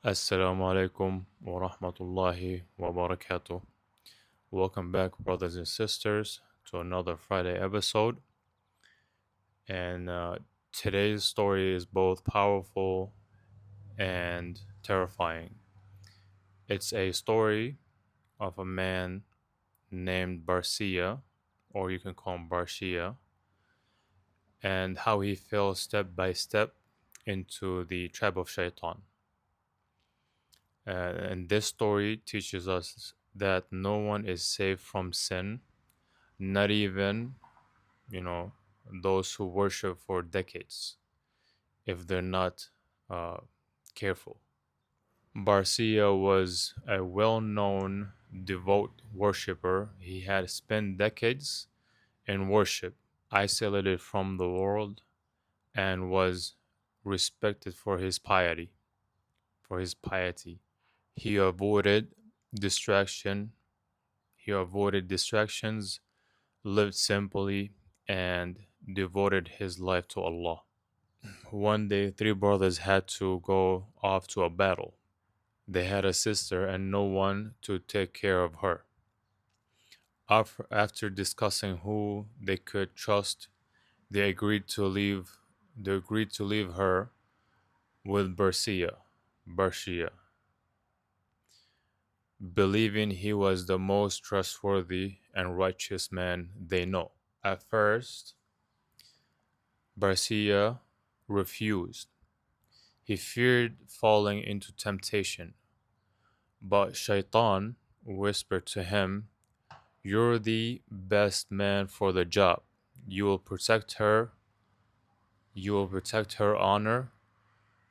Assalamu alaikum wa rahmatullahi wa barakatuh. Welcome back, brothers and sisters, to another Friday episode. And today's story is both powerful and terrifying. It's a story of a man named Barcia, or you can call him Barcia, and how he fell step by step into the trap of Shaytan. And this story teaches us that no one is safe from sin, not even, you know, those who worship for decades, if they're not uh, careful. Barcia was a well known devout worshiper. He had spent decades in worship, isolated from the world, and was respected for his piety. For his piety, he avoided distraction. He avoided distractions, lived simply, and devoted his life to Allah. One day, three brothers had to go off to a battle. They had a sister and no one to take care of her. After discussing who they could trust, they agreed to leave. They agreed to leave her with Barcia, believing he was the most trustworthy and righteous man they know. At first, Barcia refused. He feared falling into temptation, but Shaytan whispered to him, "You're the best man for the job. You will protect her. You will protect her honor.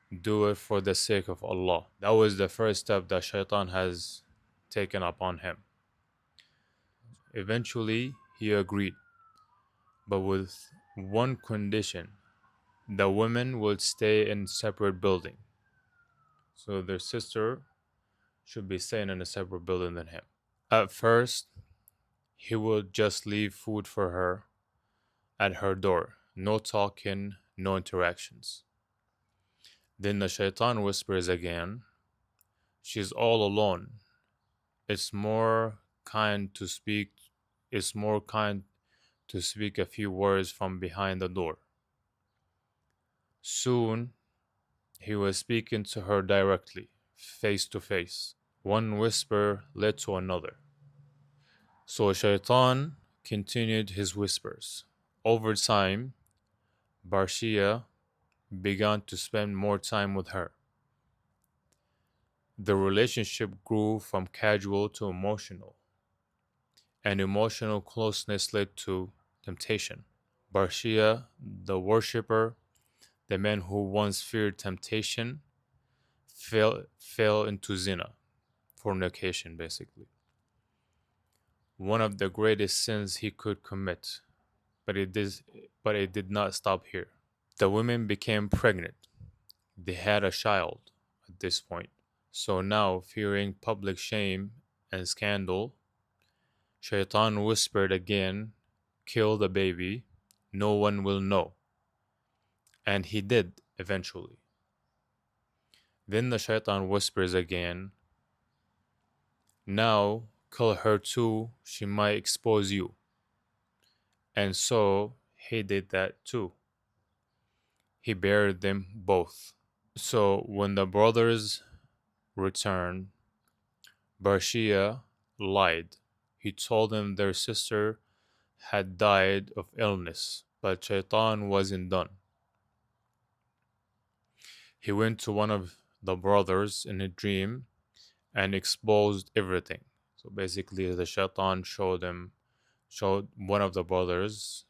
Do it for the sake of Allah." That was the first step that Shaytan has taken upon him. Eventually, he agreed, but with one condition: the women would stay in separate building. So their sister should be staying in a separate building than him. At first, he would just leave food for her at her door. No talking, no interactions. Then the shaitan whispers again, "She's all alone. It's more kind to speak it's more kind to speak a few words from behind the door." Soon he was speaking to her directly, face to face. One whisper led to another. So Shaitan continued his whispers. Over time, Barcia began to spend more time with her. The relationship grew from casual to emotional, and emotional closeness led to temptation. Barcia, the worshipper, the man who once feared temptation, fell into Zina, fornication basically. One of the greatest sins he could commit, but it did not stop here. The women became pregnant. They had a child at this point. So now, fearing public shame and scandal, Shaitan whispered again, "Kill the baby, no one will know." And he did eventually. Then the Shaitan whispers again, "Now kill her too, she might expose you." And so he did that too. He buried them both. So when the brothers returned, Barcia lied. He told them their sister had died of illness, but Shaitan wasn't done. He went to one of the brothers in a dream and exposed everything. So basically, the Shaitan showed one of the brothers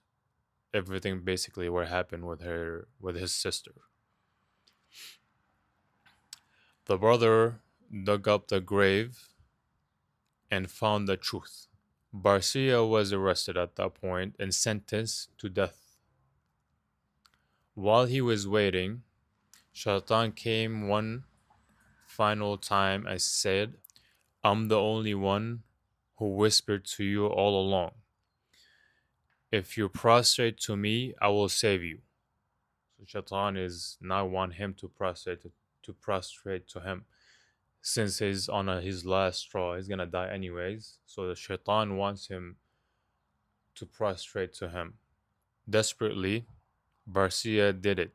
everything basically what happened with his sister. The brother dug up the grave and found the truth. Barcia was arrested at that point and sentenced to death. While he was waiting, Shaitan came one final time and said, "I'm the only one who whispered to you all along. If you prostrate to me, I will save you." So Shaitan is not want him to prostrate to him. Since he's on his last straw, he's gonna die anyways. So the Shaitan wants him to prostrate to him. Desperately, Barcia did it.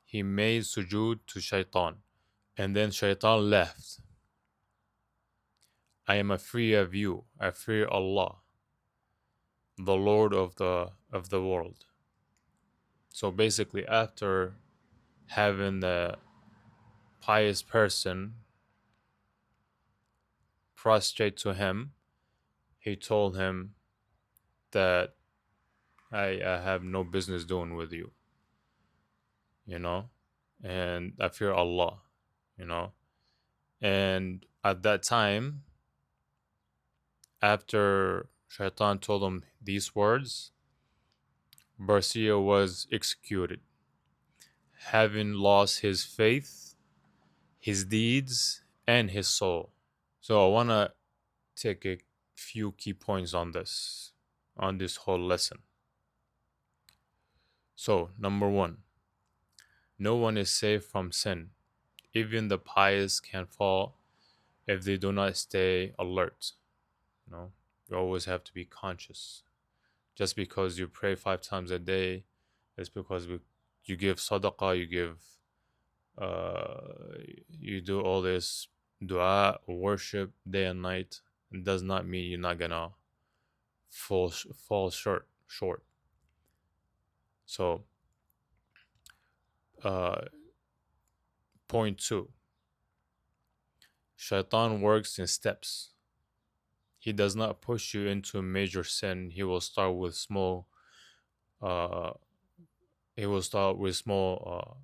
He made sujood to Shaitan. And then Shaitan left. I am afraid of you. I fear Allah, the Lord of the world. So basically, after having the pious person prostrate to him, he told him that I have no business doing with you, you know, and I fear Allah, you know. And at that time, after Shaitan told him these words, Barcia was executed, having lost his faith, his deeds, and his soul. So I want to take a few key points on this whole lesson. So, number one, no one is safe from sin. Even the pious can fall if they do not stay alert. You know, you always have to be conscious. Just because you pray 5 times a day, it's because you give sadaqah, uh, you do all this dua, worship day and night. It does not mean you're not gonna fall short. So, uh, point two, Shaitan works in steps. He does not push you into a major sin. Uh, he will start with small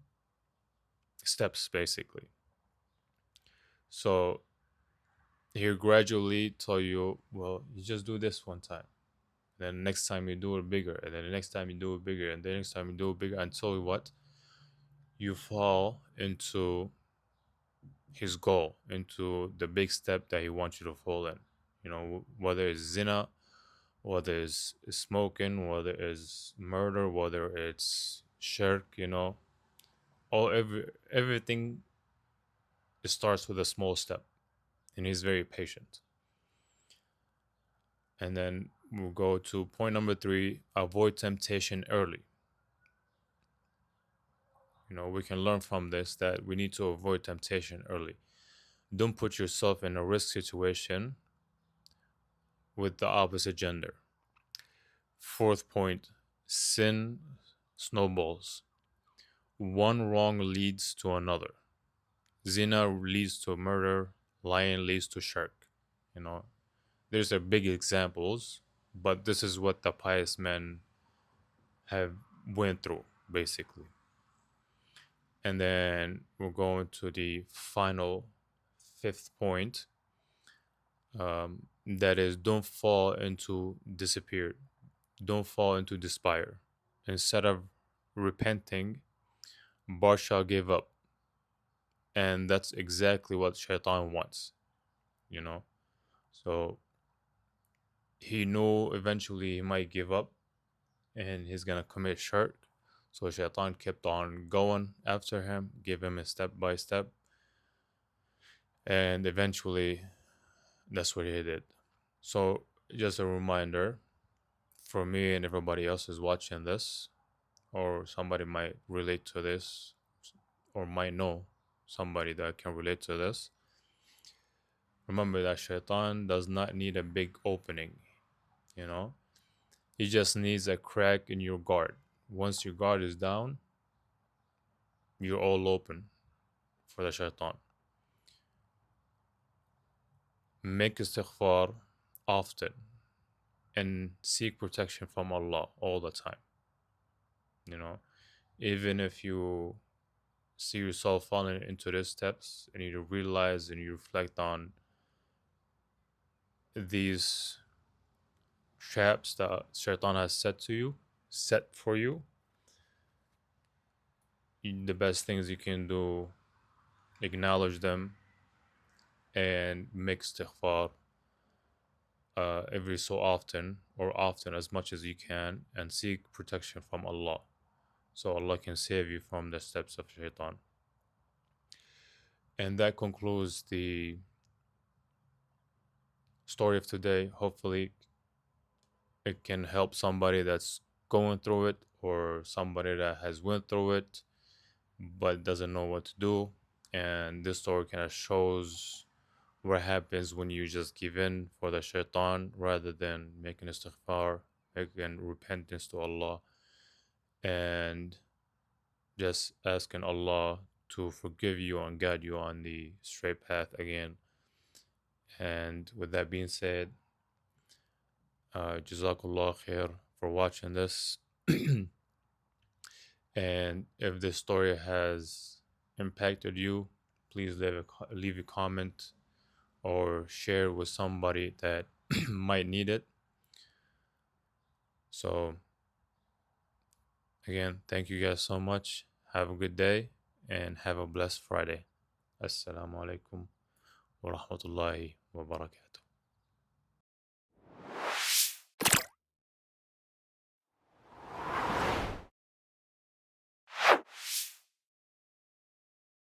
steps, basically. So he'll gradually tell you, well, you just do this one time. Then next time you do it bigger, and then the next time you do it bigger, and the next time you do it bigger, until what? You fall into his goal, into the big step that he wants you to fall in. You know, whether it's zina, whether it's smoking, whether it's murder, whether it's shirk, you know, everything starts with a small step, and he's very patient. And then we'll go to point number three: avoid temptation early. You know, we can learn from this that we need to avoid temptation early. Don't put yourself in a risk situation with the opposite gender. Fourth point: sin snowballs. One wrong leads to another. Zina leads to murder, lying leads to shirk. You know, there's a big examples, but this is what the pious men have went through, basically. And then we're going to the final fifth point. That is, don't fall into disappear. Don't fall into despair. Instead of repenting, Barcia gave up. And that's exactly what Shaitan wants, you know. So he knew eventually he might give up and he's gonna commit shirk. So Shaitan kept on going after him, gave him a step by step, and eventually that's what he did. So just a reminder for me and everybody else who's watching this, or somebody might relate to this, or might know somebody that can relate to this. Remember that Shaitan does not need a big opening, you know? He just needs a crack in your guard. Once your guard is down, you're all open for the Shaitan. Make istighfar often and seek protection from Allah all the time. You know, even if you see yourself falling into these steps and you realize and you reflect on these traps that Shaitan has set for you, the best things you can do, acknowledge them and make istighfar every so often, or often as much as you can, and seek protection from Allah, so Allah can save you from the steps of Shaitan. And that concludes the story of today. Hopefully, it can help somebody that's going through it or somebody that has went through it but doesn't know what to do. And this story kind of shows what happens when you just give in for the shaitan rather than making istighfar, making repentance to Allah, and just asking Allah to forgive you and guide you on the straight path again. And with that being said, Jazakallah khair for watching this. And if this story has impacted you, please leave a comment or share with somebody that might need it. So, again, thank you guys so much. Have a good day and have a blessed Friday. Assalamu alaikum wa rahmatullahi wa barakatuh.